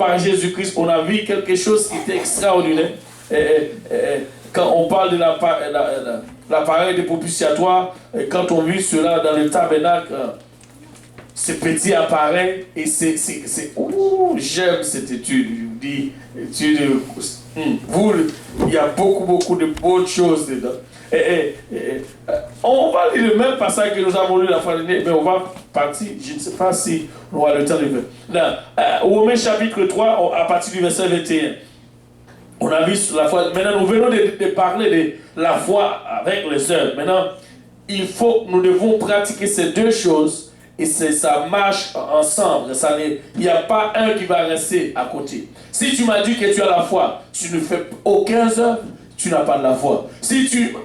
par Jésus-Christ, on a vu quelque chose qui était extraordinaire. Quand on parle de l'appareil de propitiatoire, quand on vit cela dans le tabernacle, ce petit appareil, et j'aime cette étude, je vous dis, il y a beaucoup de bonnes choses dedans. On va lire le même passage que nous avons lu la fois dernière, mais on va partir, je ne sais pas si on aura le temps de faire. Dans Romains chapitre 3, à partir du verset 21, on a vu la foi. Maintenant, nous venons de parler de la foi avec les œuvres. Maintenant, nous devons pratiquer ces deux choses. Et ça marche ensemble. Il n'y a pas un qui va rester à côté. Si tu m'as dit que tu as la foi, tu ne fais aucun œuvre, tu n'as pas de la foi. Si tu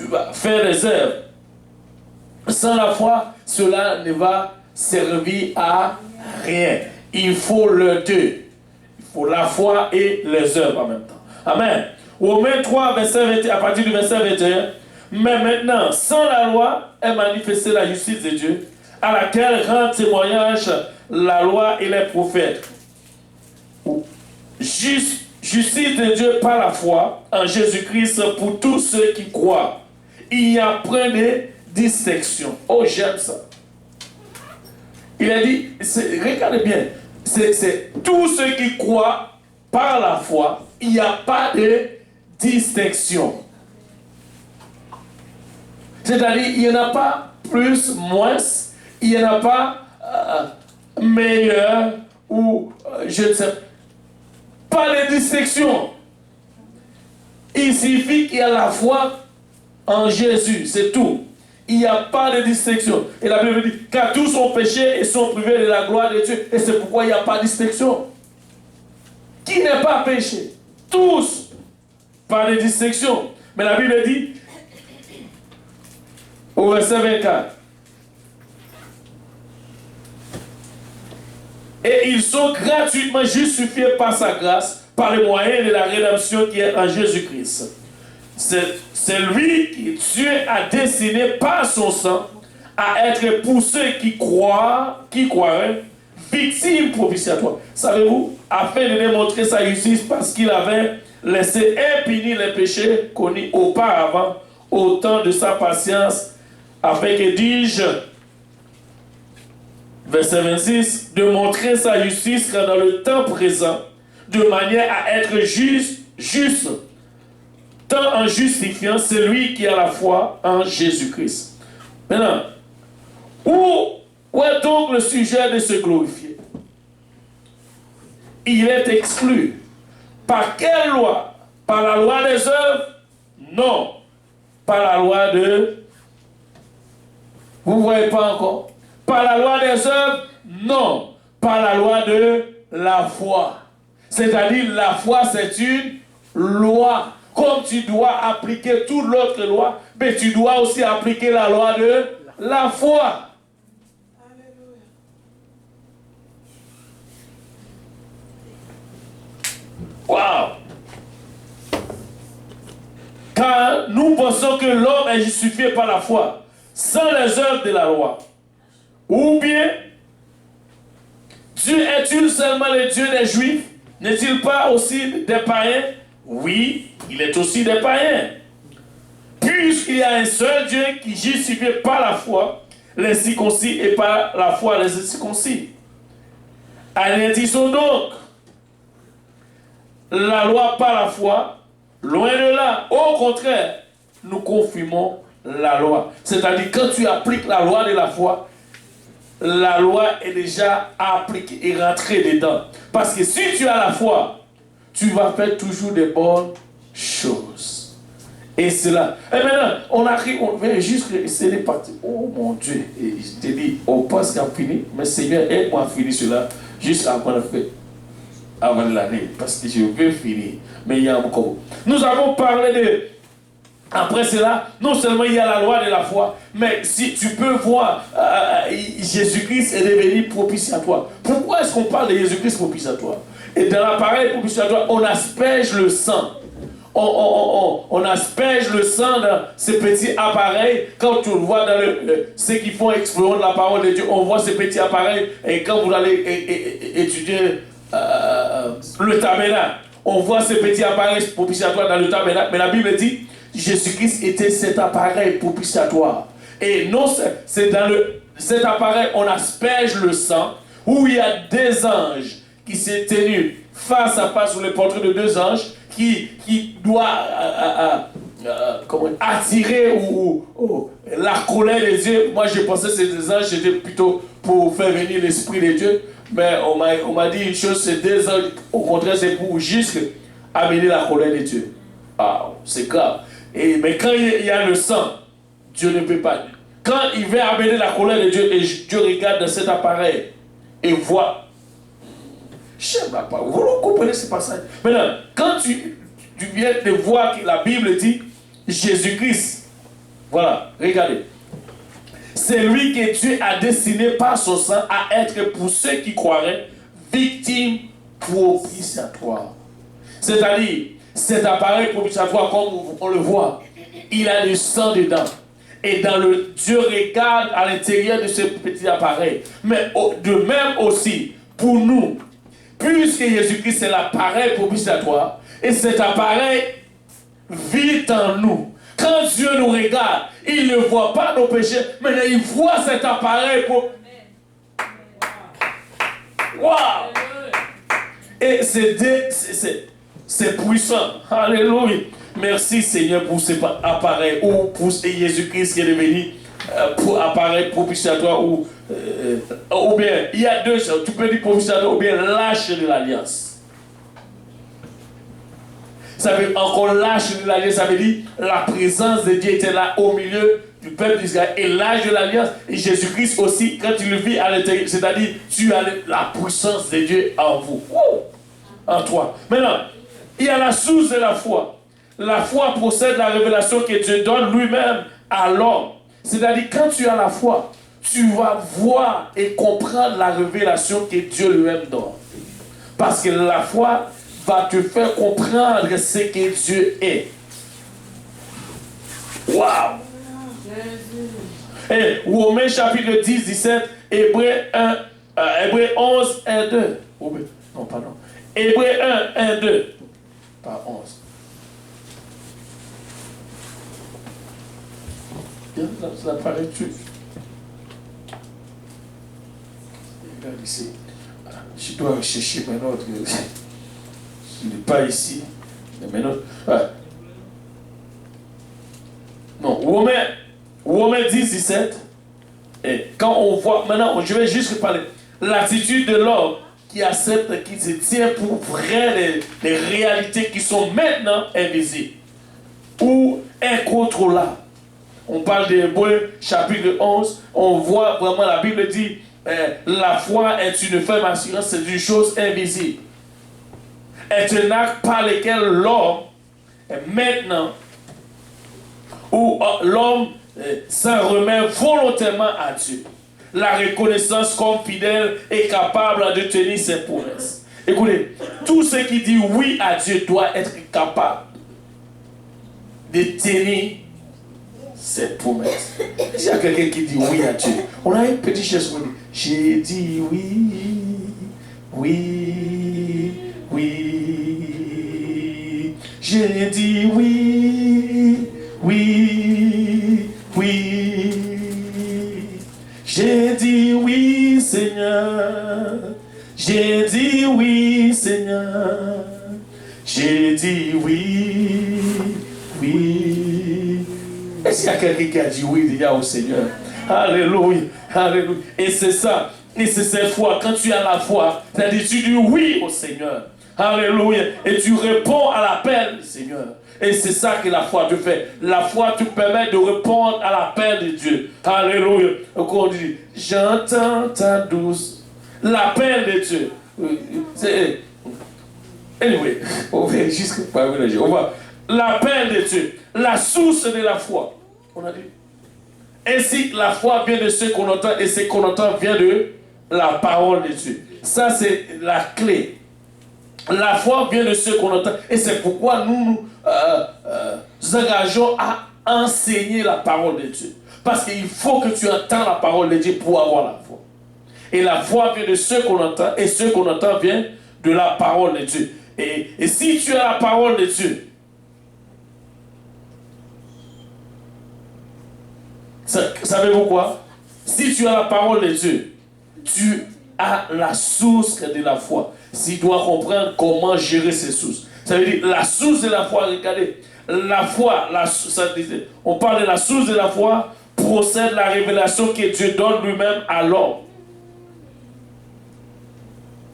vas faire des œuvres sans la foi, cela ne va servir à rien. Il faut les deux. Il faut la foi et les œuvres en même temps. Amen. Romains 3, verset 21, à partir du verset 21. Mais maintenant, sans la loi, est manifestée la justice de Dieu, à laquelle rend témoignage la loi et les prophètes. Justice de Dieu par la foi en Jésus-Christ pour tous ceux qui croient. Il n'y a point de distinction. Oh, j'aime ça. Il a dit, regardez bien, c'est tous ceux qui croient par la foi, il n'y a pas de distinction. C'est-à-dire, il n'y en a pas plus, moins, il n'y en a pas meilleur ou je ne sais pas de distinction. Il suffit qu'il y a la foi en Jésus, c'est tout. Il n'y a pas de distinction. Et la Bible dit, car tous ont péché et sont privés de la gloire de Dieu. Et c'est pourquoi il n'y a pas de distinction. Qui n'est pas péché? Tous. Pas de distinction. Mais la Bible dit, au verset 24, et ils sont gratuitement justifiés par sa grâce, par le moyen de la rédemption qui est en Jésus-Christ. C'est lui qui Dieu a destiné par son sang à être pour ceux qui croiraient, victime propitiatoire. Savez-vous, afin de démontrer sa justice, parce qu'il avait laissé impunis les péchés connus auparavant, au temps de sa patience, afin que, dis-je, verset 26, de montrer sa justice dans le temps présent, de manière à être juste, tant en justifiant celui qui a la foi en Jésus-Christ. Maintenant, où est donc le sujet de se glorifier? Il est exclu. Par quelle loi? Par la loi des œuvres? Non. Par la loi de... Vous ne voyez pas encore? Par la loi des œuvres? Non. Par la loi de la foi. C'est-à-dire, la foi, c'est une loi. Comme tu dois appliquer toute l'autre loi, mais tu dois aussi appliquer la loi de la foi. Waouh! Car nous pensons que l'homme est justifié par la foi, sans les œuvres de la loi. Ou bien, Dieu est-il seulement le Dieu des Juifs? N'est-il pas aussi des païens? Oui, il est aussi des païens. Puisqu'il y a un seul Dieu qui justifie par la foi les circoncis et par la foi les incirconcis. Anéantissons donc la loi par la foi, loin de là. Au contraire, nous confirmons la loi. C'est-à-dire, quand tu appliques la loi de la foi, la loi est déjà appliquée et rentrée dedans. Parce que si tu as la foi, tu vas faire toujours des bonnes choses. Et cela. Et maintenant, on arrive, on vient juste essayer de partir. Oh mon Dieu. Et je te dis, on pense qu'on a fini, mais Seigneur, aide-moi à finir cela juste avant de faire. Avant l'année, parce que je veux finir. Mais il y a encore. Nous avons parlé de. Après cela, non seulement il y a la loi de la foi, mais si tu peux voir, Jésus-Christ est devenu propitiatoire. Pourquoi est-ce qu'on parle de Jésus-Christ propitiatoire? Et dans l'appareil propitiatoire, on asperge le sang. On asperge le sang dans ce petit appareil. Quand tu le vois dans ceux qui font explosion de la parole de Dieu, on voit ce petit appareil. Et quand vous allez étudier le tabernacle. On voit ce petit appareil propitiatoire dans le tabernacle, mais la Bible dit Jésus-Christ était cet appareil propitiatoire. Et non, c'est dans cet appareil, on asperge le sang, où il y a des anges qui s'est tenus face à face sur le portrait de deux anges qui doit attirer la colère des dieux. Moi, je pensais que ces deux anges, c'était plutôt pour faire venir l'Esprit de Dieu. Mais on m'a dit une chose, c'est deux anges, au contraire, c'est pour juste amener la colère de Dieu. Ah, c'est grave. Mais quand il y a le sang, Dieu ne peut pas. Quand il veut amener la colère de Dieu, et Dieu regarde dans cet appareil et voit. Je ne sais pas, vous comprenez ce passage. Maintenant, quand tu viens de voir que la Bible dit Jésus-Christ, voilà, regardez. C'est lui que Dieu a destiné par son sang à être pour ceux qui croiraient victime propitiatoire. C'est-à-dire, cet appareil propitiatoire, comme on le voit, il a du sang dedans. Et Dieu regarde à l'intérieur de ce petit appareil. Mais de même aussi, pour nous, puisque Jésus-Christ est l'appareil propitiatoire, et cet appareil vit en nous. Quand Dieu nous regarde, il ne voit pas nos péchés, mais il voit cet appareil pour... Waouh! Et c'est puissant. Alléluia. Merci Seigneur pour cet appareil, ou pour Jésus-Christ qui est devenu pour appareil propitiatoire, ou bien, il y a deux choses. Tu peux dire propitiatoire ou bien lâche de l'alliance. Ça veut encore lâche de l'alliance, ça veut dire la présence de Dieu était là au milieu du peuple d'Israël. Et l'âge de l'alliance, et Jésus-Christ aussi, quand tu le vis à l'intérieur, c'est-à-dire tu as la puissance de Dieu en vous, en toi. Maintenant, il y a la source de la foi. La foi possède la révélation que Dieu donne lui-même à l'homme. C'est-à-dire, quand tu as la foi, tu vas voir et comprendre la révélation que Dieu lui-même donne. Parce que la foi va te faire comprendre ce que Dieu est. Waouh! Et Romains chapitre 10, 17, Hébreux 11, 1, 2. Non, pardon. Hébreux 1, 1, 2. Pas 11. Ça paraît tu. Regarde ici. Je dois chercher mes notes. Je n'ai pas ici. Mes notes. Non, Romains 10, 17. Et quand on voit, maintenant, je vais juste parler. L'attitude de l'homme qui accepte, qui se tient pour vrai les réalités qui sont maintenant invisibles ou incontrôlables. On parle d'Hébreux chapitre 11, on voit vraiment la Bible dit la foi est une ferme assurance, c'est une chose invisible. Est un acte par lequel l'homme, maintenant, où l'homme s'en remet volontairement à Dieu. La reconnaissance comme fidèle et capable de tenir ses promesses. Écoutez, tout ce qui dit oui à Dieu doit être capable de tenir ses promesses. Il y a quelqu'un qui dit oui à Dieu. On a une petite chose pour dire. J'ai dit oui, oui, oui. J'ai dit oui, oui, oui. J'ai dit oui, Seigneur. J'ai dit oui, Seigneur. J'ai dit oui, oui. Est-ce qu'il y a quelqu'un qui a dit oui déjà au Seigneur? Alléluia, alléluia. Et c'est ça. Et c'est cette foi. Quand tu as la foi, c'est-à-dire tu dis oui au Seigneur. Alléluia. Et tu réponds à l'appel du Seigneur. Et c'est ça que la foi te fait. La foi te permet de répondre à l'appel de Dieu. Alléluia. Donc on dit, j'entends ta douce. L'appel de Dieu. Anyway, on va jusqu'à parler de Dieu. On va. L'appel de Dieu. La source de la foi. On a dit. Ainsi, la foi vient de ce qu'on entend. Et ce qu'on entend vient de la parole de Dieu. Ça, c'est la clé. La foi vient de ce qu'on entend. Et c'est pourquoi nous nous engageons à enseigner la parole de Dieu. Parce qu'il faut que tu entends la parole de Dieu pour avoir la foi. Et la foi vient de ce qu'on entend. Et ce qu'on entend vient de la parole de Dieu. Et si tu as la parole de Dieu, savez-vous quoi? Si tu as la parole de Dieu, tu as la source de la foi. Tu dois comprendre comment gérer ces sources. Ça veut dire la source de la foi, regardez, la foi, on parle de la source de la foi, procède de la révélation que Dieu donne lui-même à l'homme.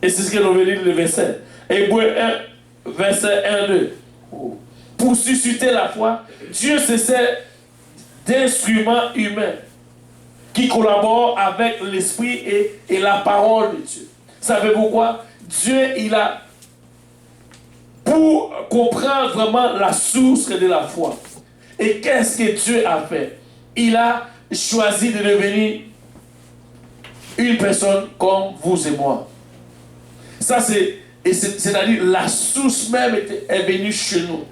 Et c'est ce que l'on veut dire le verset. Hébreux 1, verset 1, 2. Pour susciter la foi, Dieu se sert d'instruments humains qui collaborent avec l'esprit et la parole de Dieu. Savez-vous quoi? Dieu, il a, pour comprendre vraiment la source de la foi, et qu'est-ce que Dieu a fait? Il a choisi de devenir une personne comme vous et moi. Ça, c'est-à-dire la source même est venue chez nous.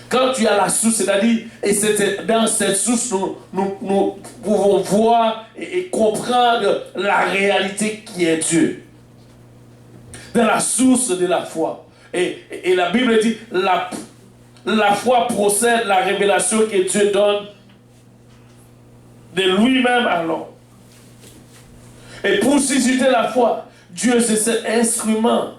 Quand tu as la source, c'est-à-dire, et c'est dans cette source, nous pouvons voir et comprendre la réalité qui est Dieu. Dans la source de la foi. Et la Bible dit, la foi procède de la révélation que Dieu donne de lui-même à l'homme. Et pour susciter la foi, Dieu c'est cet instrument.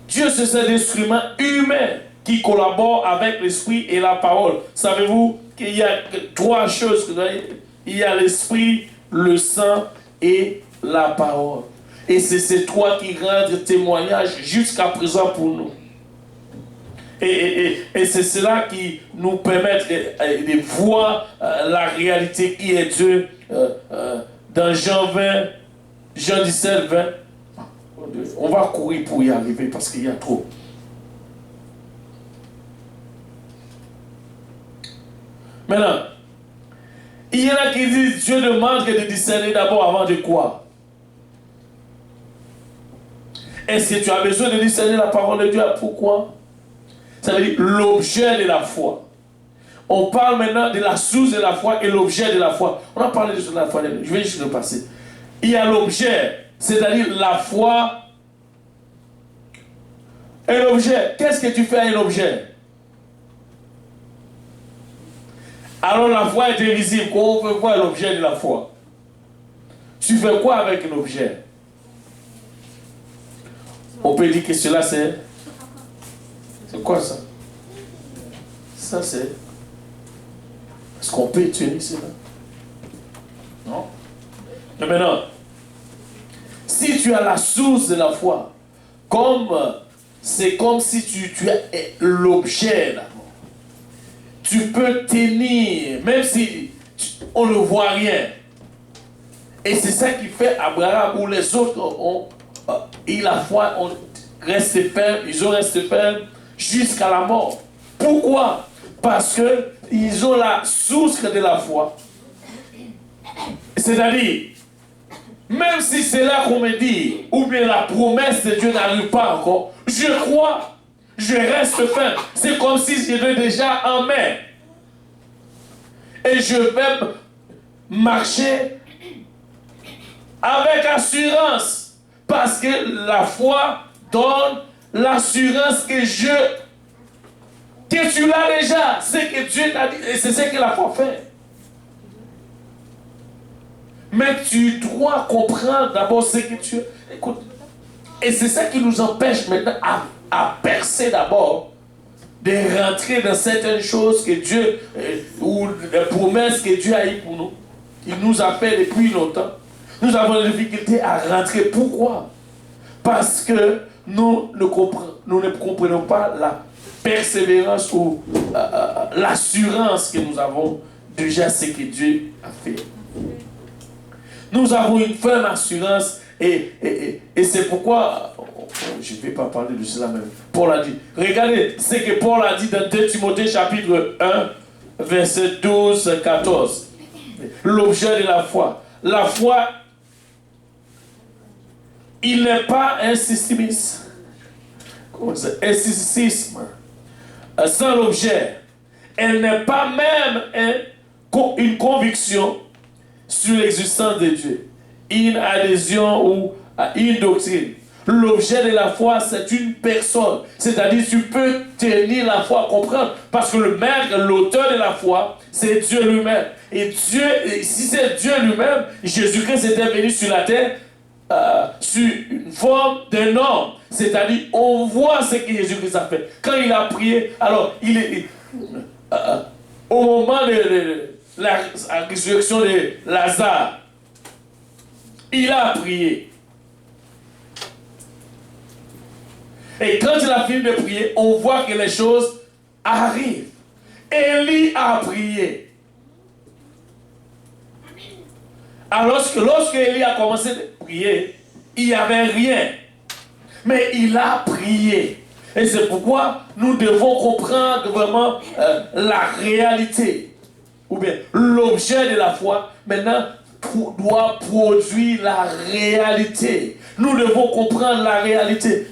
Dieu c'est cet instrument humain qui collabore avec l'esprit et la parole. Savez-vous qu'il y a trois choses? Il y a l'esprit, le sang et la parole. Et c'est ces trois qui rendent témoignage jusqu'à présent pour nous. Et c'est cela qui nous permet de voir la réalité qui est Dieu dans Jean 20, Jean 17, 20. On va courir pour y arriver parce qu'il y a trop. Maintenant, il y en a qui disent Dieu demande que de discerner d'abord avant de quoi? Est-ce que tu as besoin de discerner la parole de Dieu? Pourquoi? Ça veut dire l'objet de la foi. On parle maintenant de la source de la foi et l'objet de la foi. On a parlé de la foi. Je vais juste le passer. Il y a l'objet, c'est-à-dire la foi. Un objet. Qu'est-ce que tu fais à un objet? Alors la foi est invisible. Comment on peut voir l'objet de la foi? Tu fais quoi avec un objet? On peut dire que cela c'est... C'est quoi ça? Ça c'est... Est-ce qu'on peut étudier cela? Non? Mais maintenant, si tu as la source de la foi, c'est comme si tu as l'objet d'abord. Tu peux tenir, même si on ne voit rien. Et c'est ça qui fait Abraham ou les autres ont eu la foi, ont resté fermes, ils ont resté fermes jusqu'à la mort. Pourquoi? Parce qu'ils ont la source de la foi. C'est-à-dire, même si c'est là qu'on me dit, ou bien la promesse de Dieu n'arrive pas encore, je crois, je reste ferme. C'est comme si j'étais déjà en mer. Et je vais marcher avec assurance. Parce que la foi donne l'assurance que tu l'as déjà. C'est que Dieu t'a dit, et c'est ce que la foi fait. Mais tu dois comprendre d'abord ce que tu... Écoute, et c'est ça qui nous empêche maintenant à percer d'abord, de rentrer dans certaines choses que Dieu, ou les promesses que Dieu a eues pour nous. Il nous a fait depuis longtemps. Nous avons des difficultés à rentrer. Pourquoi? Parce que nous ne comprenons pas la persévérance ou l'assurance que nous avons déjà ce que Dieu a fait. Nous avons une ferme assurance et c'est pourquoi, je ne vais pas parler de cela même, Paul a dit, regardez ce que Paul a dit dans 2 Timothée chapitre 1, verset 12-14. L'objet de la foi. La foi, il n'est pas un systemisme. Comment ça? Un systémisme. Sans l'objet. Elle n'est pas même une conviction sur l'existence de Dieu. Une adhésion ou à une doctrine. L'objet de la foi, c'est une personne. C'est-à-dire, tu peux tenir la foi, comprendre. Parce que le maître, l'auteur de la foi, c'est Dieu lui-même. Et Dieu, si c'est Dieu lui-même, Jésus-Christ était venu sur la terre sur une forme d'un homme. C'est-à-dire, on voit ce que Jésus-Christ a fait. Quand il a prié, alors, au moment de la résurrection de Lazare, il a prié. Et quand il a fini de prier, on voit que les choses arrivent. Élie a prié. Alors, lorsque Élie a commencé à prier, il n'y avait rien. Mais il a prié. Et c'est pourquoi nous devons comprendre vraiment la réalité. Ou bien l'objet de la foi, maintenant, doit produire la réalité. Nous devons comprendre la réalité.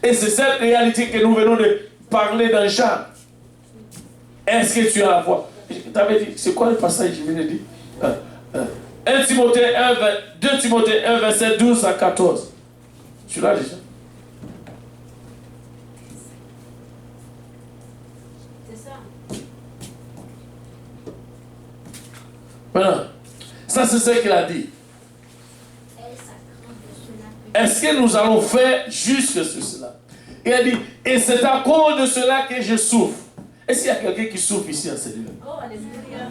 Et c'est cette réalité que nous venons de parler dans Jean. Est-ce que tu as la foi? Tu avais dit, c'est quoi le passage que je viens de dire? 2 Timothée 1, verset 12 à 14. Tu l'as déjà? C'est ça. Maintenant, ça c'est ce qu'il a dit. Est-ce que nous allons faire juste sur cela? Il a dit, et c'est à cause de cela que je souffre. Est-ce qu'il y a quelqu'un qui souffre ici en celui-là? Oh, alléluia.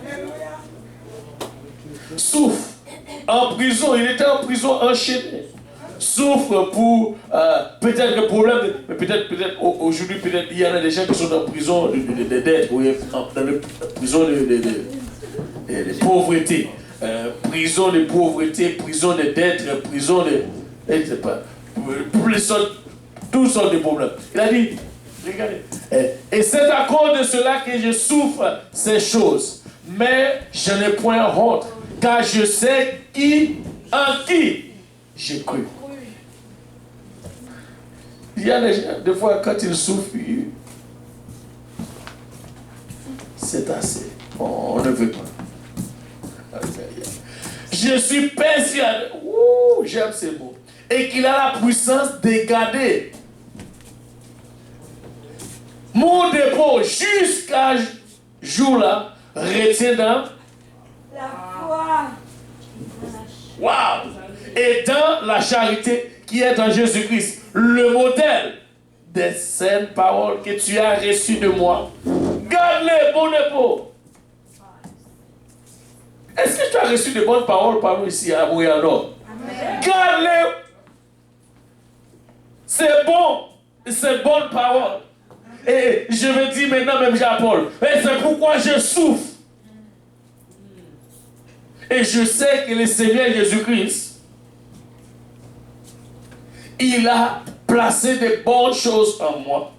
Souffre. En prison, il était en prison enchaîné. Souffre pour peut-être le problème, mais peut-être aujourd'hui, peut-être il y en a des gens qui sont en prison de dette, ou dans la prison de pauvreté. Prison de pauvreté, prison de dette, prison de... Je ne sais pas. Toutes sortes de problèmes. Il a dit, regardez, et c'est à cause de cela que je souffre ces choses. Mais je n'ai point honte, car je sais en qui j'ai cru. Il y a des fois, quand ils souffrent, c'est assez. On ne veut pas. Je suis persuadé. J'aime ces mots. Et qu'il a la puissance de garder mon dépôt jusqu'à jour-là, retient dans La foi. Waouh! Et dans la charité qui est en Jésus-Christ, le modèle des saintes paroles que tu as reçues de moi. Garde-les, mon dépôt. Est-ce que tu as reçu de bonnes paroles par nous ici à Montréal-Nord? Garde-les. C'est bon. C'est bonne parole. Et je me dis maintenant même Jean-Paul, et c'est pourquoi je souffre. Et je sais que le Seigneur Jésus-Christ, il a placé de bonnes choses en moi.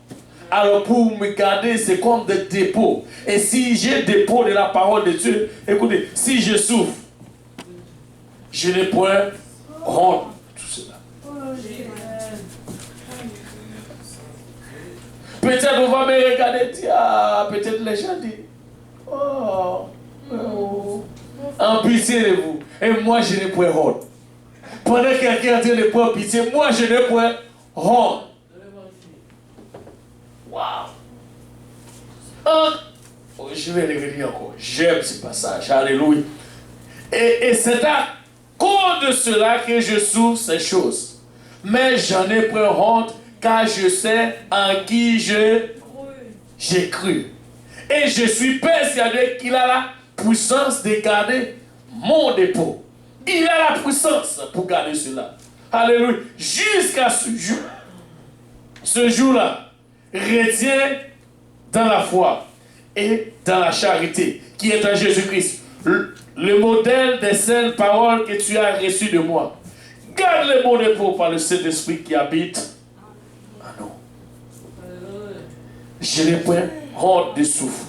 Alors pour me garder, c'est comme des dépôts. Et si j'ai dépôt de la parole de Dieu, écoutez, si je souffre, je n'ai point honte de tout cela. Peut-être on va me regarder, peut-être les gens disent, en pitié de vous. Et moi je n'ai point honte. Pendant que quelqu'un est en train de prendre pitié, moi je n'ai point honte. Waouh! Je vais revenir encore. J'aime ce passage. Alléluia. Et c'est à cause de cela que je souffre ces choses. Mais j'en ai point honte, car je sais en qui j'ai cru. Et je suis persuadé qu'il a la puissance de garder mon dépôt. Il a la puissance pour garder cela. Alléluia. Jusqu'à ce jour. Ce jour-là, retiens dans la foi et dans la charité qui est en Jésus-Christ le modèle des saintes paroles que tu as reçues de moi. Garde le bon dépôt par le Saint-Esprit qui habite en nous. Je n'ai pas honte de souffrir.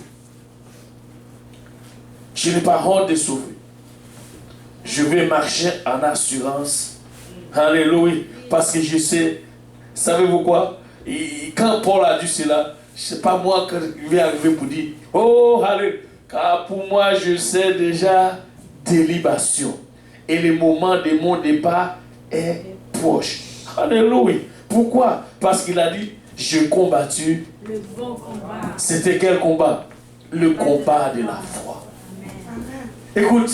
Je n'ai pas honte de souffrir. Je vais marcher en assurance. Alléluia. Parce que je sais, savez-vous quoi? Quand Paul a dit cela, ce n'est pas moi qui vais arriver pour dire, oh, alléluia. Car pour moi, je sais déjà délibation. Et le moment de mon départ est reproche. Alléluia. Pourquoi? Parce qu'il a dit, j'ai combattu. Le bon combat. C'était quel combat? Le combat de la foi. Écoute,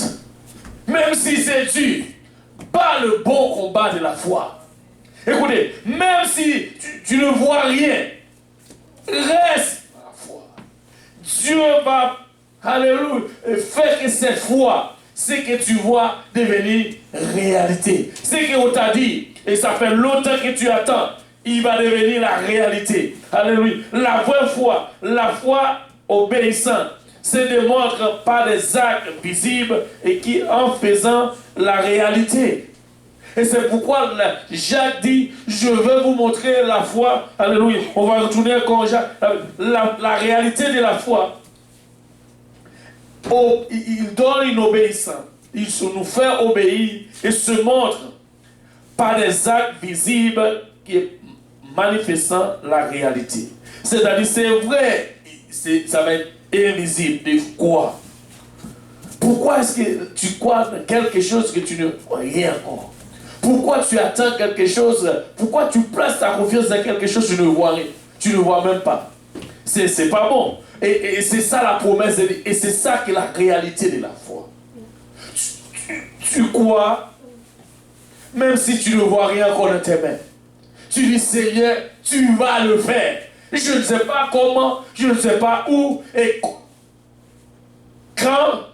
même si c'est dur, pas le bon combat de la foi. Écoutez, même si tu ne vois rien, reste dans la foi. Dieu va, alléluia, faire que cette foi, ce que tu vois devenir réalité. Ce qu'on t'a dit, et ça fait longtemps que tu attends, il va devenir la réalité. Alléluia. La vraie foi, la foi obéissante, se démontre par des actes visibles et qui, en faisant la réalité. Et c'est pourquoi Jacques dit, je veux vous montrer la foi. Alléluia. On va retourner quand Jacques, la réalité de la foi. Oh, il donne une obéissance. Il nous fait obéir et se montre par des actes visibles qui manifestent la réalité. C'est-à-dire, c'est vrai, ça va être invisible. De quoi? Pourquoi est-ce que tu crois dans quelque chose que tu ne vois rien encore? Pourquoi tu attends quelque chose? Pourquoi tu places ta confiance dans quelque chose que tu ne vois rien? Tu ne vois même pas. C'est pas bon. Et c'est ça la promesse de Dieu. Et c'est ça qui est la réalité de la foi. Tu crois, même si tu ne vois rien encore dans tes mains. Tu dis, Seigneur, tu vas le faire. Je ne sais pas comment, je ne sais pas où et quand.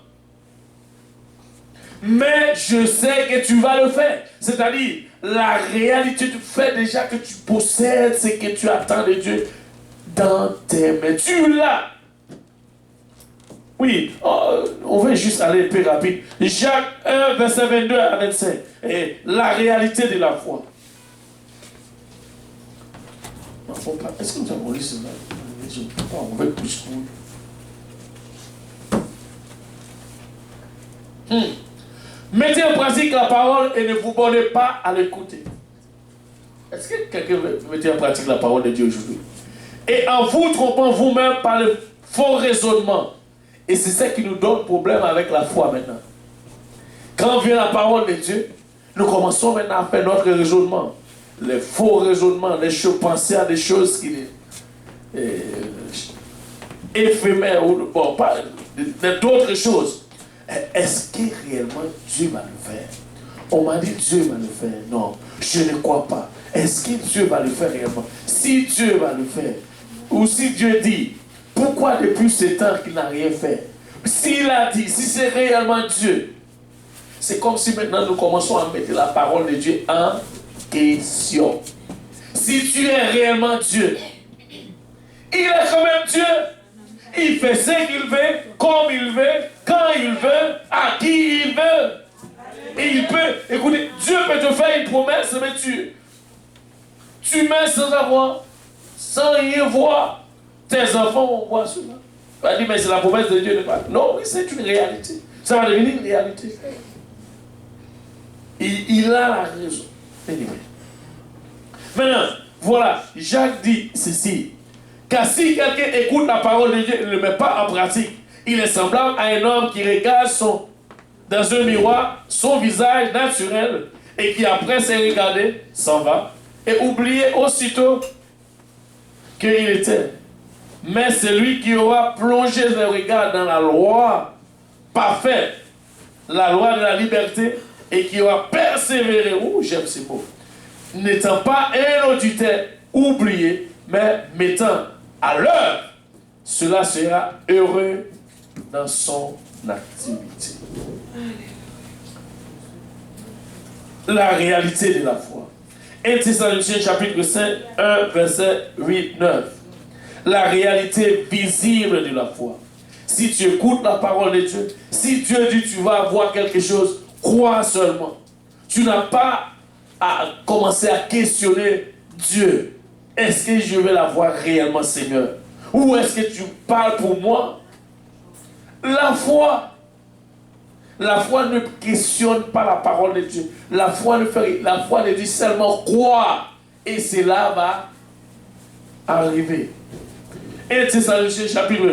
Mais je sais que tu vas le faire. C'est-à-dire, la réalité du fait déjà que tu possèdes ce que tu attends de Dieu dans tes mains. Tu l'as. Oui, on va juste aller plus rapide. Jacques 1, verset 22 à 25. Et la réalité de la foi. Est-ce que nous avons lu cela? On va plus cool. Mettez en pratique la parole et ne vous bornez pas à l'écouter. Est-ce que quelqu'un veut mettre en pratique la parole de Dieu aujourd'hui? Et en vous trompant vous-même par le faux raisonnement. Et c'est ça qui nous donne problème avec la foi maintenant. Quand vient la parole de Dieu, nous commençons maintenant à faire notre raisonnement. Les faux raisonnements, les choses, penser à des choses qui éphémères, ou bon, pas d'autres choses. Est-ce que réellement Dieu va le faire? On m'a dit Dieu va le faire. Non, je ne crois pas. Est-ce que Dieu va le faire réellement? Si Dieu va le faire, ou si Dieu dit, pourquoi depuis ce temps qu'il n'a rien fait? S'il a dit, si c'est réellement Dieu, c'est comme si maintenant nous commençons à mettre la parole de Dieu en question. Si tu es réellement Dieu, il est quand même Dieu. Il fait ce qu'il veut, comme il veut, quand il veut, à qui il veut. Et il peut, écoutez, Dieu peut te faire une promesse, mais tu mets sans avoir, sans rien voir. Tes enfants vont voir cela. Tu vas dire, mais c'est la promesse de Dieu. Non, oui, c'est une réalité. Ça va devenir une réalité. Il a la raison. Maintenant, voilà, Jacques dit ceci. Car si quelqu'un écoute la parole de Dieu et ne le met pas en pratique, il est semblable à un homme qui regarde dans un miroir son visage naturel et qui après s'est regardé, s'en va et oublié aussitôt qu'il était. Mais celui qui aura plongé le regard dans la loi parfaite, la loi de la liberté, et qui aura persévéré, j'aime ces mots, n'étant pas un auditeur oublié, mais mettant à l'œuvre, cela sera heureux dans son activité. La réalité de la foi. 1 Thessaloniciens chapitre 5, 1, verset 8, 9. La réalité visible de la foi. Si tu écoutes la parole de Dieu, si Dieu dit tu vas avoir quelque chose, crois seulement. Tu n'as pas à commencer à questionner Dieu. Est-ce que je vais l'avoir réellement, Seigneur? Ou est-ce que tu parles pour moi? La foi ne questionne pas la parole de Dieu. La foi ne dit seulement croire. Et cela va arriver. Et Thessaloniciens chapitre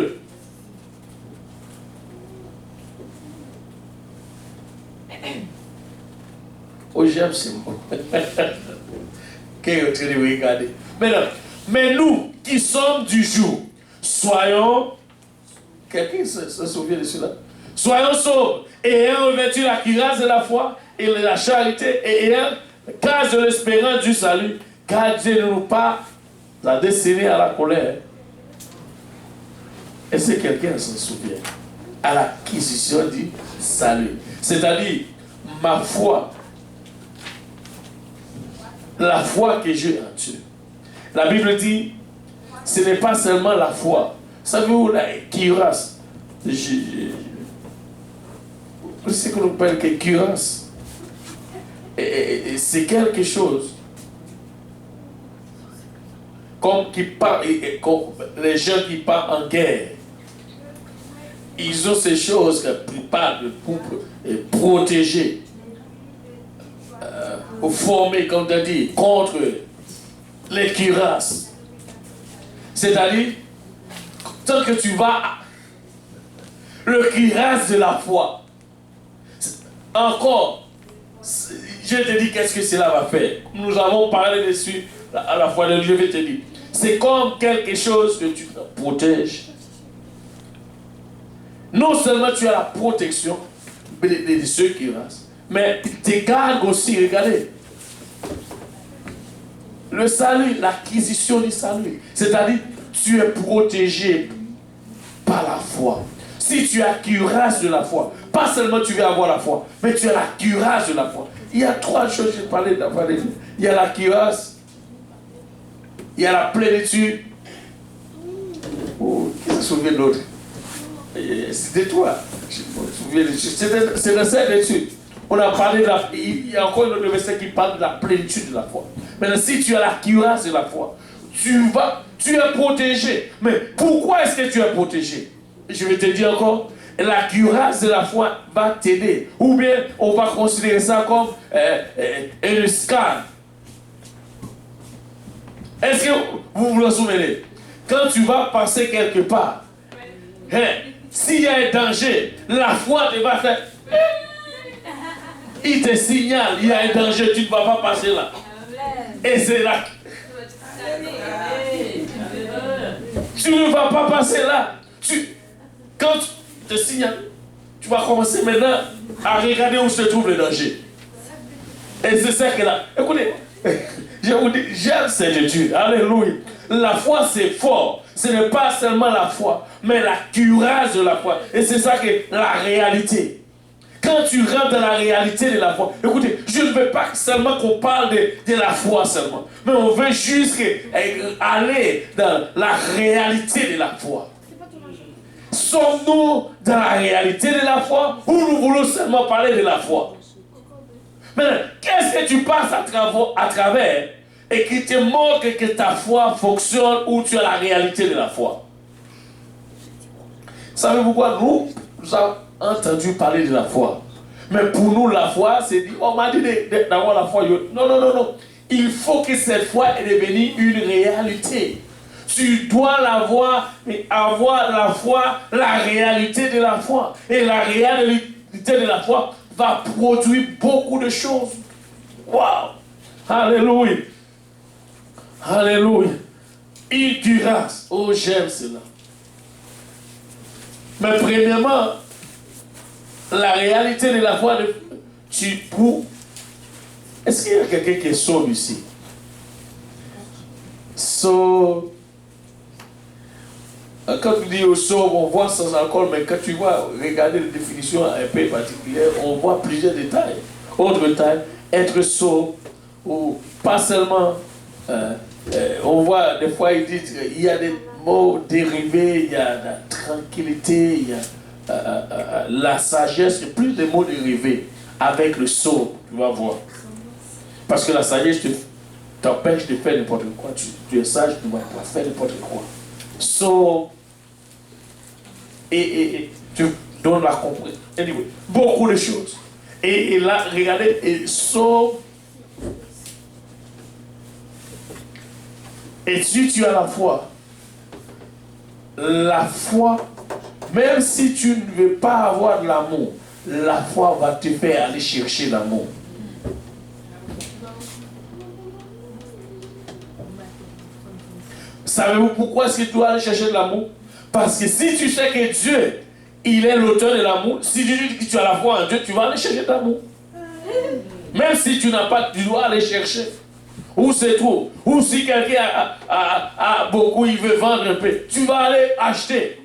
1. Oh, j'aime ce mot. Qu'est-ce que vous regardez? Maintenant, mais nous qui sommes du jour, soyons. Quelqu'un se souvient de cela? Soyons sobres et ayant revêtu la cuirasse de la foi et de la charité et ayant la case de l'espérance du salut, car Dieu ne nous pas la destinée à la colère. Est-ce que quelqu'un s'en souvient? À l'acquisition du salut. C'est-à-dire, ma foi, la foi que j'ai en Dieu. La Bible dit, ce n'est pas seulement la foi. Savez-vous, la cuirasse, c'est ce qu'on appelle que cuirasse. Et c'est quelque chose comme les gens qui partent en guerre. Ils ont ces choses qui partent pour protéger, pour former, comme tu as dit, contre les cuirasses. C'est-à-dire, tant que tu vas, le cuirasse de la foi, encore, je te dis qu'est-ce que cela va faire. Nous avons parlé dessus à la fois, je vais te dire. C'est comme quelque chose que tu protèges. Non seulement tu as la protection de ceux qui restent, mais tu gardes aussi, regardez, le salut, l'acquisition du salut. C'est-à-dire, tu es protégé par la foi. Si tu as la cuirasse de la foi, pas seulement tu vas avoir la foi, mais tu as la cuirasse de la foi. Il y a trois choses, j'ai parlé d'avant. Il y a la cuirasse, il y a la plénitude. Oh, qui se souvient de l'autre? C'était toi. Je me souviens de c'est dans cette étude. On a parlé de la. Il y a encore un autre verset qui parle de la plénitude de la foi. Maintenant, si tu as la cuirasse de la foi, tu es protégé. Mais pourquoi est-ce que tu es protégé? Je vais te dire encore, la cuirasse de la foi va t'aider. Ou bien, on va considérer ça comme un scan. Est-ce que vous vous en souvenez? Quand tu vas passer quelque part, s'il y a un danger, la foi te va faire. Il te signale, il y a un danger, tu ne vas pas passer là. Et c'est là. Tu ne vas pas passer là. Quand tu te signales, tu vas commencer maintenant à regarder où se trouve le danger. Et c'est ça que là. Écoutez, je vous dis, j'aime cette étude. Alléluia. La foi, c'est fort. Ce n'est pas seulement la foi, mais la cuirasse de la foi. Et c'est ça que la réalité. Quand tu rentres dans la réalité de la foi, écoutez, je ne veux pas seulement qu'on parle de la foi seulement, mais on veut juste aller dans la réalité de la foi. Sommes-nous dans la réalité de la foi ou nous voulons seulement parler de la foi? Maintenant, qu'est-ce que tu passes à travers et qui te montre que ta foi fonctionne ou tu as la réalité de la foi? Savez-vous quoi? Nous avons entendu parler de la foi. Mais pour nous, la foi, c'est dit, on m'a dit d'avoir la foi. Non, non, non, non. Il faut que cette foi est devenue une réalité. Tu dois avoir la foi, la réalité de la foi. Et la réalité de la foi va produire beaucoup de choses. Waouh! Alléluia! Alléluia! Une cuirasse. Oh, j'aime cela. Mais premièrement, la réalité de la foi, est-ce qu'il y a quelqu'un qui est sauve ici? Quand tu dis au sauve, on voit sans alcool, mais quand tu vas regarder les définitions un peu particulières, on voit plusieurs détails. Autre détail, être sauve, ou pas seulement, on voit des fois ils disent qu'il y a des mots dérivés, il y a la tranquillité, il y a la sagesse, il y a plus de mots dérivés avec le sauve, tu vas voir. Parce que la sagesse t'empêche de faire n'importe quoi. Tu es sage, tu ne vas pas faire n'importe quoi. Et tu donnes la compréhension. Anyway, beaucoup de choses. Et là, regardez, et et si tu as la foi, même si tu ne veux pas avoir de l'amour, la foi va te faire aller chercher l'amour. Savez-vous pourquoi est-ce que tu dois aller chercher de l'amour? Parce que si tu sais que Dieu, il est l'auteur de l'amour, si tu dis que tu as la foi en Dieu, tu vas aller chercher de l'amour. Même si tu n'as pas, tu dois aller chercher. Ou c'est trop. Ou si quelqu'un a beaucoup, il veut vendre un peu, tu vas aller acheter.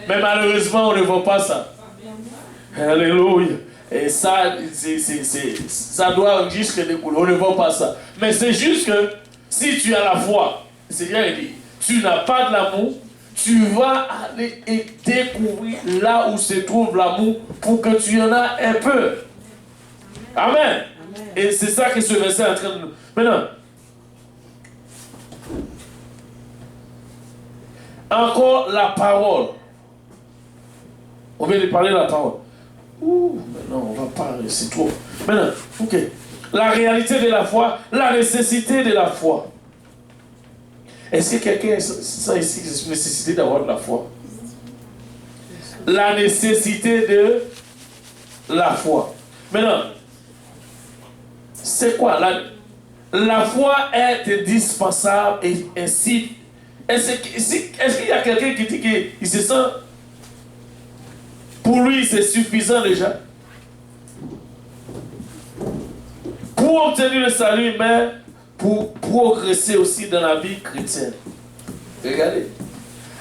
Mais malheureusement, on ne voit pas ça. Alléluia. Et ça, ça doit jusque découler. On ne voit pas ça. Mais c'est juste que si tu as la foi, c'est bien dit, tu n'as pas de l'amour, tu vas aller et découvrir là où se trouve l'amour pour que tu en aies un peu. Amen. Et c'est ça que ce verset est en train de nous. Maintenant, encore la parole. On vient de parler de la parole. Ouh, maintenant on va parler, c'est trop. Maintenant, ok. La réalité de la foi, la nécessité de la foi. Est-ce que quelqu'un sent ici la nécessité d'avoir de la foi? La nécessité de la foi. Maintenant, c'est quoi? La foi est indispensable et ainsi. Est-ce qu'il y a quelqu'un qui dit qu'il se sent, pour lui c'est suffisant déjà? Pour obtenir le salut, mais pour progresser aussi dans la vie chrétienne. Regardez,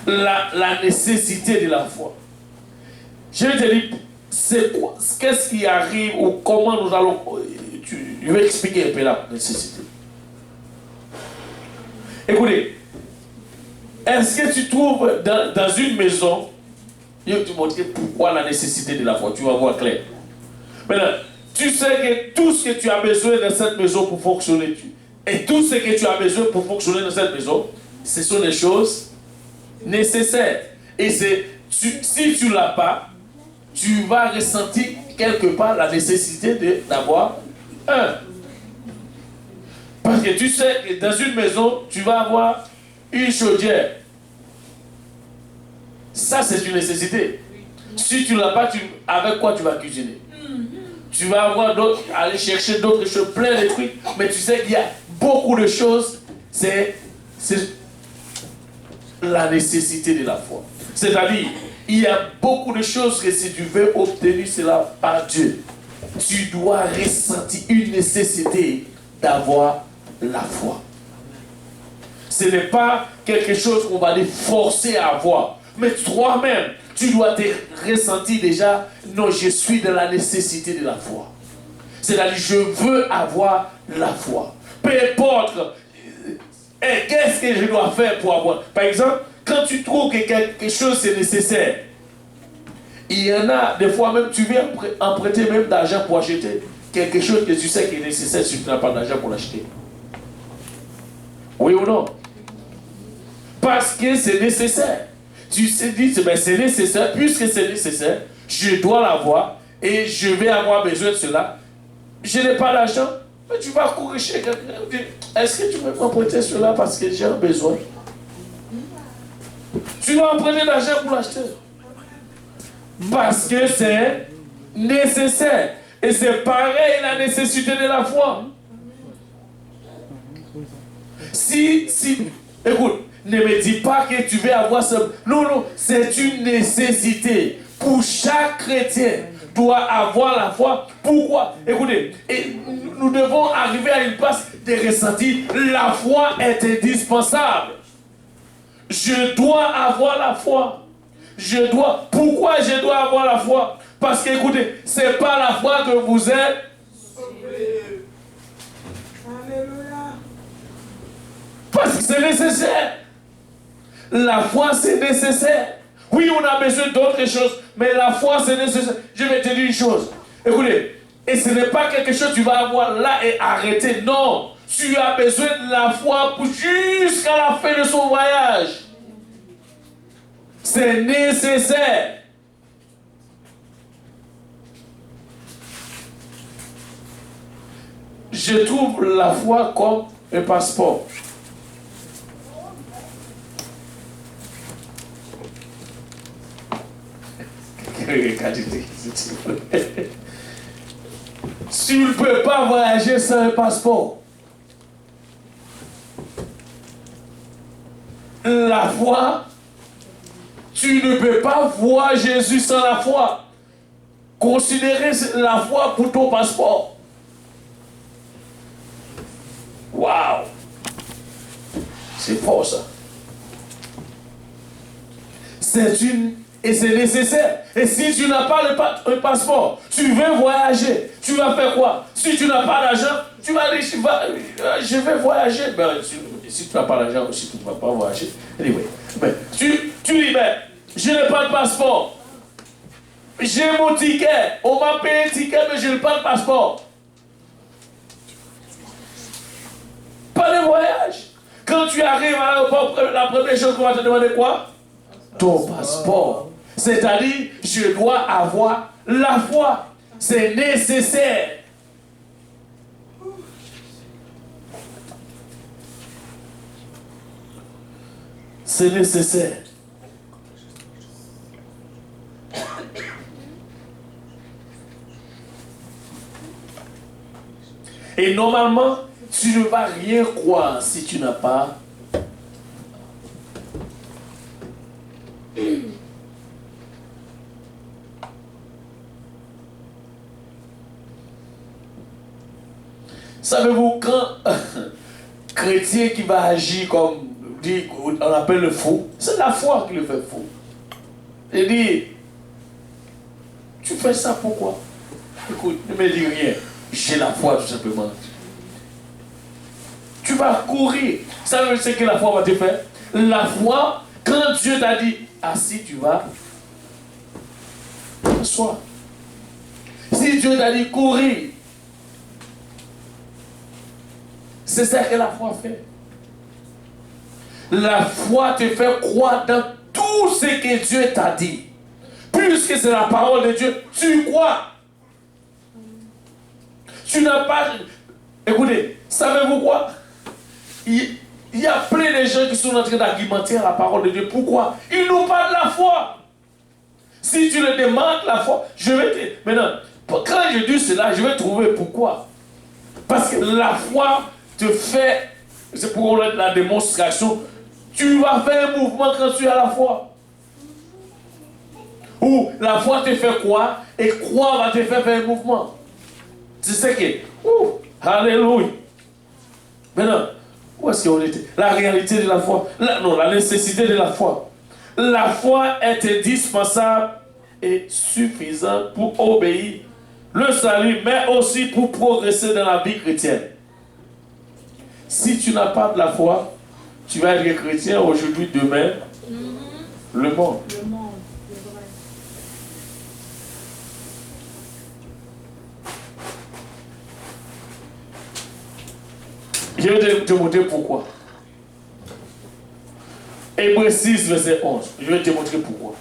la nécessité de la foi. Je vais te dire, c'est quoi? Qu'est-ce qui arrive ou comment nous allons... Je vais expliquer un peu la nécessité. Écoutez, est-ce que tu trouves dans une maison, je vais te montrer pourquoi la nécessité de la foi, tu vas voir clair. Maintenant, tu sais que tout ce que tu as besoin dans cette maison pour fonctionner, et tout ce que tu as besoin pour fonctionner dans cette maison, ce sont des choses nécessaires. Et si tu ne l'as pas, tu vas ressentir quelque part la nécessité d'avoir un. Parce que tu sais que dans une maison, tu vas avoir une chaudière. Ça, c'est une nécessité. Si tu ne l'as pas, avec quoi tu vas cuisiner? Tu vas avoir aller chercher d'autres choses, plein de trucs, mais tu sais qu'il y a beaucoup de choses, c'est la nécessité de la foi. C'est-à-dire, il y a beaucoup de choses que si tu veux obtenir cela par Dieu, tu dois ressentir une nécessité d'avoir la foi. Ce n'est pas quelque chose qu'on va les forcer à avoir, mais toi-même, tu dois te ressentir déjà, non, je suis dans la nécessité de la foi. C'est-à-dire, je veux avoir la foi. Peu importe, qu'est-ce que je dois faire pour avoir. Par exemple, quand tu trouves que quelque chose est nécessaire, il y en a, des fois même, tu viens emprunter même d'argent pour acheter quelque chose que tu sais qui est nécessaire si tu n'as pas d'argent pour l'acheter. Oui ou non? Parce que c'est nécessaire. Tu sais, dis, ben c'est nécessaire, puisque c'est nécessaire, je dois l'avoir et je vais avoir besoin de cela. Je n'ai pas d'argent, mais tu vas courir chez quelqu'un. Est-ce que tu peux m'emprunter cela parce que j'ai un besoin? Tu dois emprunter l'argent pour l'acheter. Parce que c'est nécessaire. Et c'est pareil la nécessité de la foi. Écoute, ne me dis pas que tu veux avoir ça. Non, non, c'est une nécessité. Pour chaque chrétien doit avoir la foi. Pourquoi? Écoutez, nous devons arriver à une place de ressentir la foi est indispensable. Je dois avoir la foi. Pourquoi je dois avoir la foi? Parce que, écoutez, ce n'est pas la foi que vous êtes. Alléluia. Parce que c'est nécessaire. La foi, c'est nécessaire. Oui, on a besoin d'autres choses, mais la foi, c'est nécessaire. Je vais te dire une chose. Écoutez, et ce n'est pas quelque chose que tu vas avoir là et arrêter. Non, tu as besoin de la foi jusqu'à la fin de son voyage. C'est nécessaire. Je trouve la foi comme un passeport. Tu ne peux pas voyager sans un passeport. la foi, tu ne peux pas voir Jésus sans la foi. Considérez la foi pour ton passeport. Waouh! C'est fort ça. Et c'est nécessaire. Et si tu n'as pas le passeport, tu veux voyager, tu vas faire quoi? Si tu n'as pas d'argent, tu vas dire, je vais voyager. Ben, si tu n'as pas d'argent aussi, tu ne vas pas voyager. Anyway, ben, tu dis, ben, je n'ai pas de passeport. J'ai mon ticket. On m'a payé le ticket, mais je n'ai pas de passeport. Pas de voyage. Quand tu arrives à l'aéroport, la première chose qu'on va te demander quoi? Ton passeport. C'est-à-dire, je dois avoir la foi. C'est nécessaire. C'est nécessaire. Et normalement, tu ne vas rien croire si tu n'as pas. Savez-vous, quand chrétien qui va agir comme on appelle le faux, c'est la foi qui le fait faux. Il dit, tu fais ça pourquoi? Écoute, ne me dis rien. J'ai la foi tout simplement. Tu vas courir. Ça veut dire ce que la foi va te faire. La foi, quand Dieu t'a dit, assis, tu vas t'asseoir. Si Dieu t'a dit courir, c'est ça que la foi fait. La foi te fait croire dans tout ce que Dieu t'a dit. Puisque c'est la parole de Dieu, tu crois. Tu n'as pas... Écoutez, savez-vous quoi? Il y a plein de gens qui sont en train d'argumenter à la parole de Dieu. Pourquoi? Ils n'ont pas de la foi. Si tu le demandes la foi, je vais te... Maintenant, quand je dis cela, je vais trouver pourquoi. Parce que la foi te fait... C'est pour la démonstration. Tu vas faire un mouvement quand tu as la foi. Ou la foi te fait croire et croire va te faire un mouvement. Tu sais que... Alléluia. Maintenant, où est-ce qu'on était? La réalité de la foi. La nécessité de la foi. La foi est indispensable et suffisante pour obéir le salut, mais aussi pour progresser dans la vie chrétienne. Si tu n'as pas de la foi, tu vas être chrétien aujourd'hui, demain, le monde. Le monde, c'est vrai. Je vais te montrer pourquoi. Hébreux 6, verset 11. Je vais te montrer pourquoi.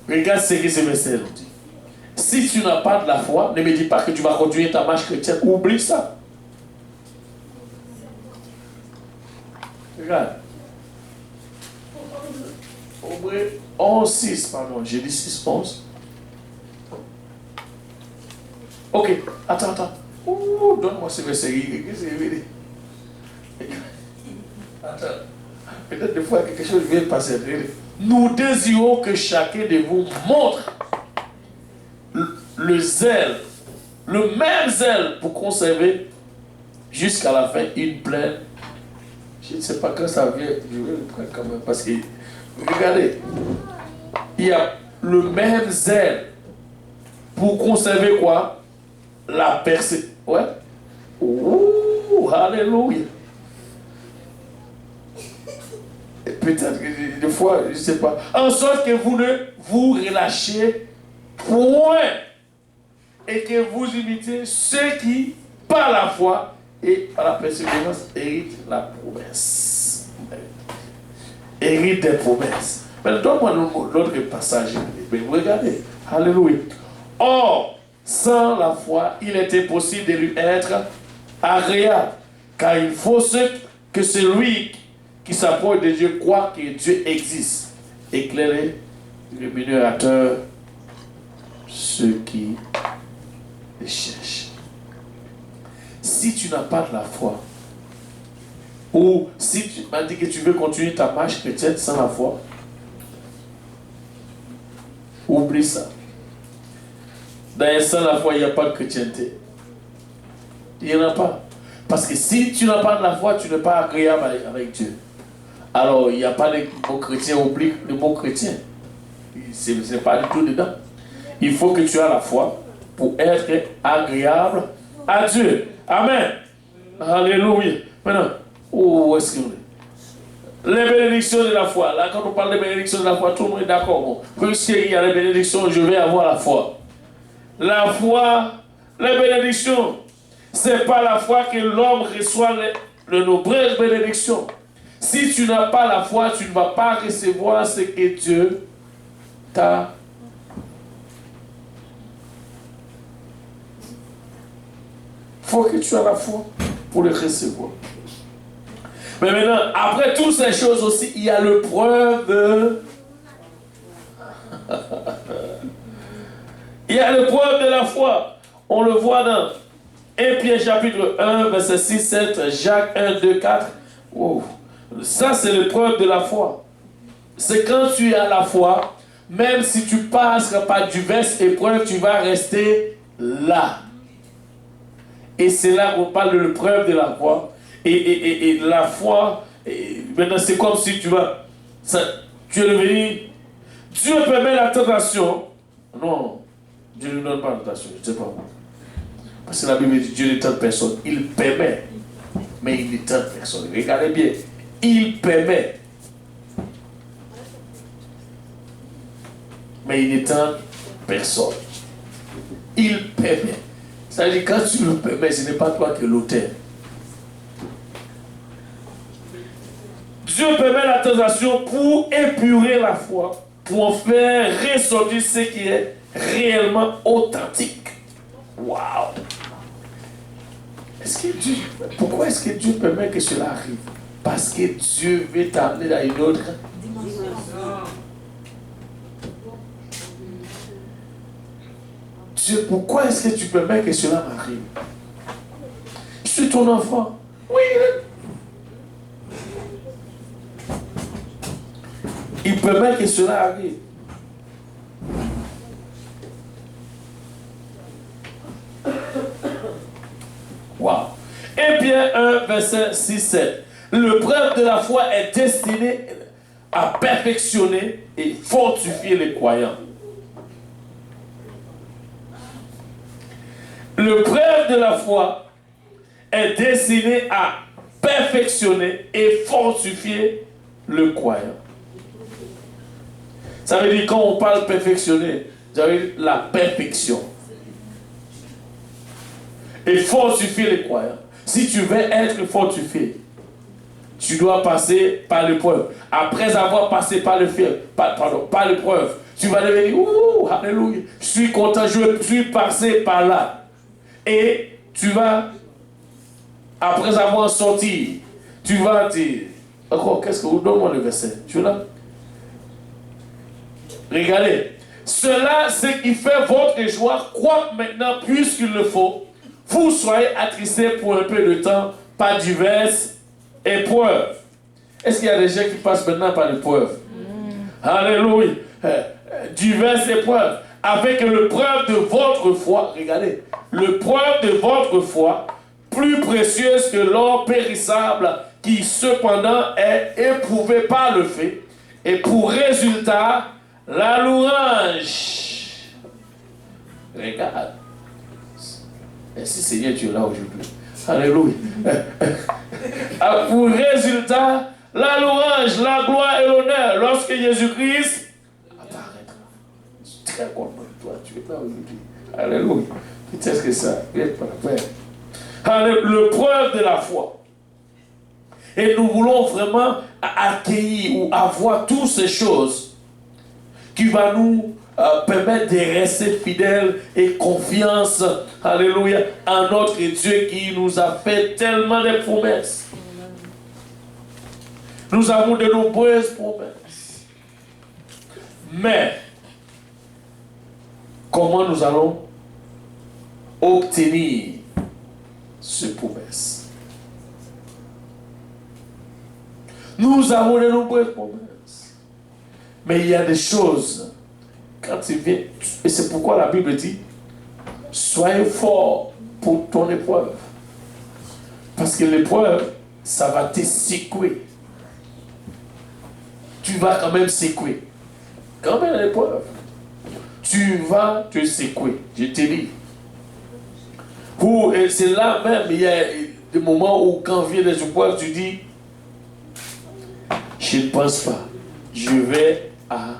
Regarde ce que ce verset dit. Si tu n'as pas de la foi, ne me dis pas que tu vas continuer ta marche chrétienne. Oublie ça. Regarde. Hébreux 11, 6, pardon. J'ai dit 6, 11. Ok, attends. Donne-moi ce verset. Attends. Peut-être des fois quelque chose vient de passer. Nous désirons que chacun de vous montre le zèle, le même zèle pour conserver jusqu'à la fin une pleine. Je ne sais pas quand ça vient, je vais le prendre quand même parce que, regardez, il y a le même zèle pour conserver quoi? La persévérance. Ouais. Ouh, alléluia. Peut-être que des fois, je ne sais pas. En sorte que vous ne vous relâchez point et que vous imitez ceux qui, par la foi et par la persévérance, héritent la promesse. Héritent des promesses. Mais donne-moi l'autre passage. Mais regardez. Alléluia. Or, sans la foi, il est impossible de lui être agréable. Car il faut que celui qui s'approche de Dieu croit que Dieu existe. Éclairer le rémunérateur ceux qui le cherchent. Si tu n'as pas de la foi, Ou si tu m'as dit que tu veux continuer ta marche chrétienne sans la foi, oublie ça. D'ailleurs, sans la foi, il n'y a pas de chrétienté. Il n'y en a pas. Parce que si tu n'as pas de la foi, tu n'es pas agréable avec Dieu. Alors, il n'y a pas de mot chrétien, oublie le mot chrétien. Ce n'est pas du tout dedans. Il faut que tu aies la foi pour être agréable à Dieu. Amen. Alléluia. Maintenant, où est-ce qu'on est? Les bénédictions de la foi. Là, quand on parle des bénédictions de la foi, tout le monde est d'accord. Bon, puisqu'il y a les bénédictions, je vais avoir la foi. La foi, les bénédictions, c'est pas la foi que l'homme reçoit les nombreuses bénédictions. Si tu n'as pas la foi, tu ne vas pas recevoir ce que Dieu t'a. Il faut que tu aies la foi pour le recevoir. Mais maintenant, après toutes ces choses aussi, il y a le preuve de... Il y a le preuve de la foi. On le voit dans 1 Pierre chapitre 1, verset 6, 7, Jacques 1, 2, 4. Wow. Ça, c'est le preuve de la foi. C'est quand tu as la foi, même si tu passes par diverses épreuves, tu vas rester là. Et c'est là qu'on parle de la preuve de la foi. Et la foi, maintenant c'est comme si tu vas, tu es devenu, Dieu permet la tentation. Non, Dieu ne donne pas la tentation, je ne sais pas. Parce que la Bible dit Dieu ne tente personne. Il permet, mais il ne tente personne. Regardez bien, il permet, mais il ne tente personne. Il permet. Ça veut dire quand tu le permets, ce n'est pas toi qui es l'auteur. Dieu permet la tentation pour épurer la foi, pour faire ressortir ce qui est réellement authentique. Waouh! Pourquoi est-ce que Dieu permet que cela arrive? Parce que Dieu veut t'amener dans une autre dimension. Dieu, pourquoi est-ce que tu permets que cela m'arrive? Je suis ton enfant. Oui. Il permet que cela arrive. Wow. 1 Pierre 1, verset 6, 7. Le preuve de la foi est destiné à perfectionner et fortifier les croyants. Le preuve de la foi est destiné à perfectionner et fortifier le croyant. Ça veut dire quand on parle perfectionner, ça veut dire la perfection. Et fortifier les croyants. Si tu veux être fortifié, tu dois passer par l'épreuve. Après avoir passé par par l'épreuve, tu vas devenir, ouh, alléluia, je suis content, je suis passé par là. Et tu vas, après avoir sorti, tu vas dire, encore, qu'est-ce que vous donne-moi le verset? Tu es là? Regardez, cela, c'est qui fait votre joie, croire maintenant, puisqu'il le faut, vous soyez attristés pour un peu de temps par diverses épreuves. Est-ce qu'il y a des gens qui passent maintenant par l'épreuve? Alléluia. Diverses épreuves. Avec le preuve de votre foi, regardez, le preuve de votre foi, plus précieuse que l'or périssable, qui cependant est éprouvé par le fait, et pour résultat, la louange. Regarde. Merci Seigneur, tu es là aujourd'hui. Alléluia. Pour résultat, la louange, la gloire et l'honneur, lorsque Jésus-Christ apparaîtra. Je suis très content de toi, tu es là aujourd'hui. Alléluia. Qu'est-ce que ça? Le preuve de la foi. Et nous voulons vraiment accueillir ou avoir toutes ces choses qui vont nous permettre de rester fidèles et confiance, alléluia, en notre Dieu qui nous a fait tellement de promesses. Nous avons de nombreuses promesses. Mais, comment nous allons obtenir ces promesses? Nous avons de nombreuses promesses. Mais il y a des choses, quand tu viens, et c'est pourquoi la Bible dit, soyez fort pour ton épreuve. Parce que l'épreuve, ça va te secouer. Tu vas quand même secouer. Quand même l'épreuve. Tu vas te secouer. Je te dis. Et c'est là même, il y a des moments où quand vient les épreuves, tu dis, je ne pense pas. Je vais à...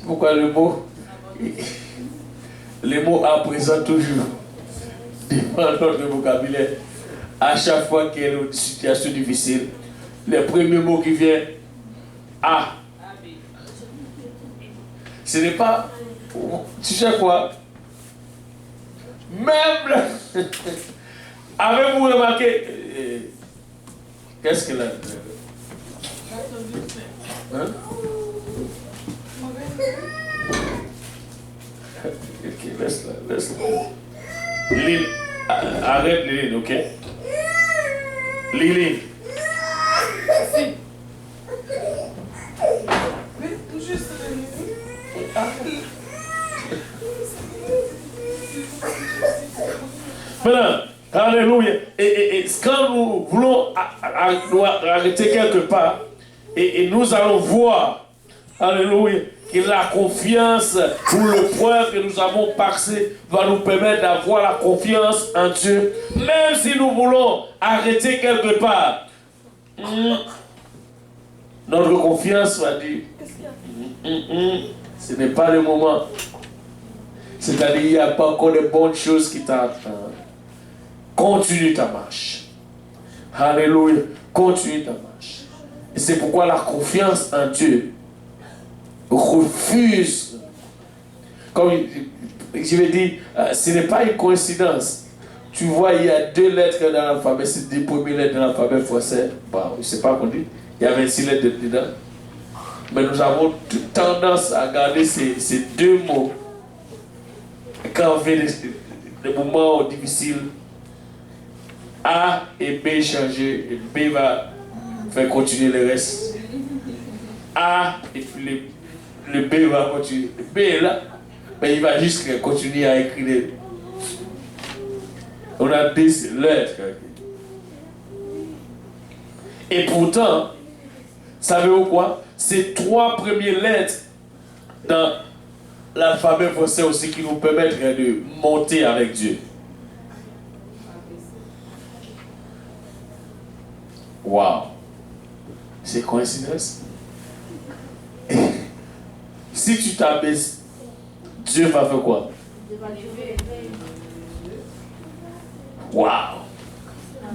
Pourquoi le mot? Les mots à présent toujours. Dépend de notre vocabulaire. À chaque fois qu'il y a une situation difficile, les premiers mots qui viennent, ah. Ce n'est pas... Tu sais quoi? Même... Avez-vous remarqué... Qu'est-ce qu'elle a? Hein? Ok, laisse-la. Liline, arrête Liline, ok? Liline. Mais tout juste Maintenant, alléluia. Et quand nous voulons arrêter quelque part, et nous allons voir, alléluia, que la confiance ou le preuve que nous avons passé va nous permettre d'avoir la confiance en Dieu. Même si nous voulons arrêter quelque part, notre confiance va dire, ce n'est pas le moment. C'est-à-dire qu'il n'y a pas encore de bonnes choses qui t'attendent. Continue ta marche. Alléluia. Continue ta marche. Et c'est pourquoi la confiance en Dieu refuse. Comme je vais dire, ce n'est pas une coïncidence. Tu vois, il y a 2 lettres dans l'alphabet, c'est 2 premières lettres de l'alphabet français. Bon, je ne sais pas qu'on dit. Il y a 26 lettres dedans. Mais nous avons tendance à garder ces 2 mots. Quand on fait des moments difficiles, A et B changer, et B va faire continuer le reste. A et puis le B va continuer. Le B est là, mais il va juste continuer à écrire. On a 10 lettres. Et pourtant, savez-vous quoi? Ces 3 premières lettres dans l'alphabet français aussi qui nous permettent de monter avec Dieu. Waouh! C'est coïncidence? Si tu t'abaisses, Dieu va faire quoi? Waouh!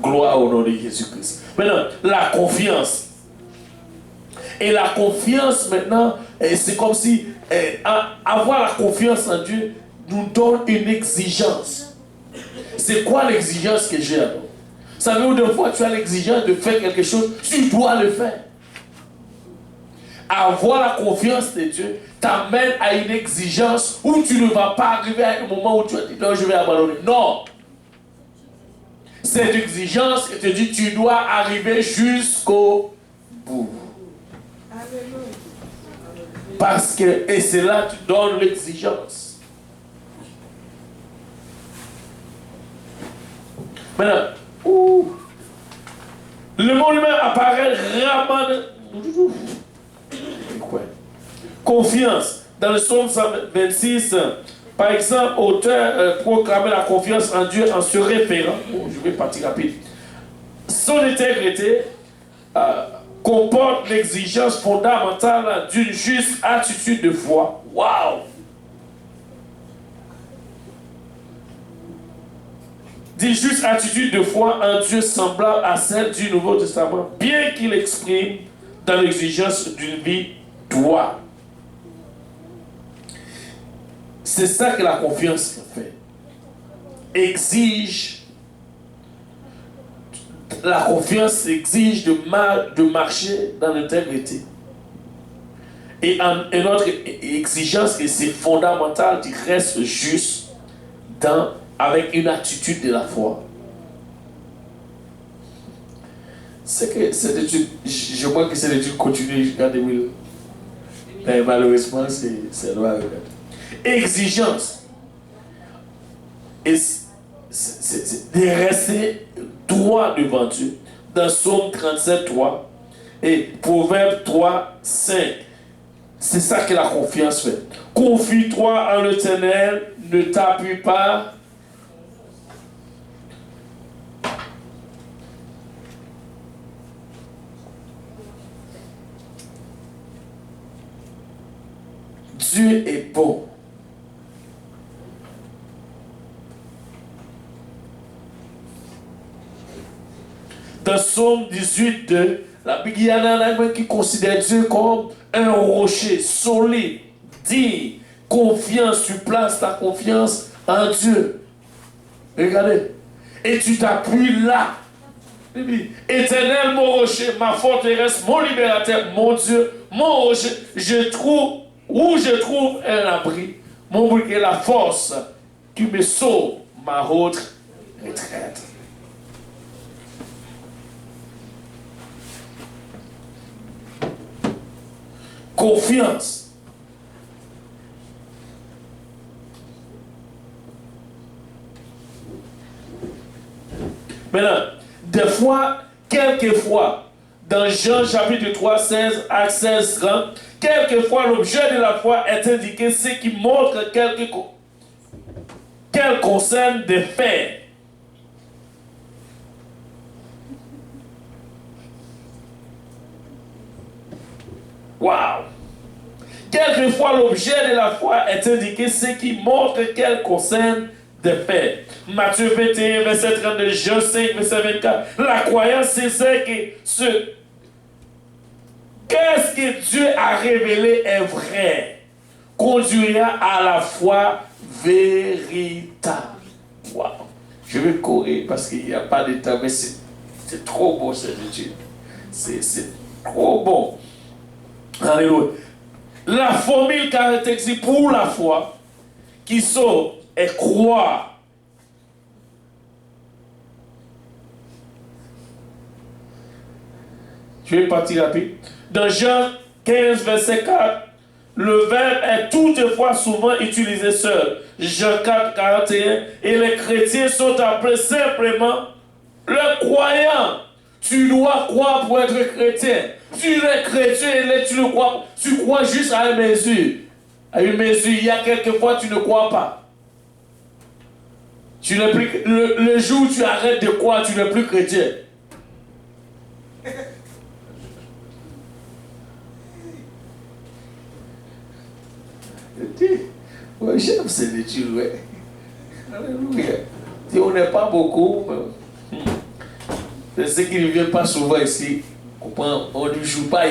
Gloire au nom de Jésus-Christ. Maintenant, la confiance. Et la confiance maintenant, c'est comme si avoir la confiance en Dieu nous donne une exigence. C'est quoi l'exigence que j'ai alors? Savez-vous, des fois tu as l'exigence de faire quelque chose, tu dois le faire. Avoir la confiance de Dieu t'amène à une exigence où tu ne vas pas arriver à un moment où tu vas dire non, je vais abandonner. Non. Cette exigence qui te dit tu dois arriver jusqu'au bout. Parce que, et c'est là que tu donnes l'exigence. Maintenant, le mot humain apparaît rarement. Confiance. Dans le psaume 126, par exemple, auteur proclamait la confiance en Dieu en se référant. Je vais partir rapide. Son intégrité comporte l'exigence fondamentale d'une juste attitude de foi. Waouh! D'une juste attitude de foi en Dieu semblable à celle du Nouveau Testament, bien qu'il exprime dans l'exigence d'une vie droite. C'est ça que la confiance fait. La confiance exige de marcher dans l'intégrité. Et une autre exigence, et c'est fondamental, tu restes juste avec une attitude de la foi. C'est que cette étude, je crois que cette étude continue jusqu'en 2000. Mais malheureusement, c'est loin. Exigence. Et c'est de rester droit devant Dieu. Dans Psaume 37, 3 et Proverbe 3, 5. C'est ça que la confiance fait. Confie-toi en l'Éternel, ne t'appuie pas. Dieu est bon. Dans Psaume 18, 2, la Bible, il y en a qui considère Dieu comme un rocher solide, digne, confiance. Tu places ta confiance en Dieu. Regardez. Et tu t'appuies là. Éternel, mon rocher, ma forteresse, mon libérateur, mon Dieu, mon rocher, je trouve un abri, mon bouclier, la force qui me sauve, ma haute retraite. Confiance. Maintenant, quelquefois, dans Jean chapitre 3, 16 à 16, 30, quelquefois l'objet de la foi est indiqué, ce qui montre qu'elle concerne des faits. Waouh! Quelquefois l'objet de la foi est indiqué, ce qui montre qu'elle concerne des faits. Matthieu 21, verset 32, Jean 5, verset 24. La croyance, c'est ce qu'est-ce que Dieu a révélé est vrai, conduira à la foi véritable. Wow. Je vais courir parce qu'il n'y a pas de temps, mais c'est trop beau cette étude. C'est trop bon. Alléluia. La formule caractéristique pour la foi qui sauve est croire. Je vais partir rapide. Dans Jean 15, verset 4, le verbe est toutefois souvent utilisé seul. Jean 4, 41, et les chrétiens sont appelés simplement le croyant. Tu dois croire pour être chrétien. Tu es chrétien et tu le crois. Tu crois juste à une mesure. À une mesure, il y a quelquefois tu ne crois pas. Tu n'es plus, le jour où tu arrêtes de croire, tu n'es plus chrétien. Ouais, j'aime ces études, ouais. Alléluia. On n'est pas beaucoup, mais c'est ce qui ne vient pas souvent ici. On ne joue pas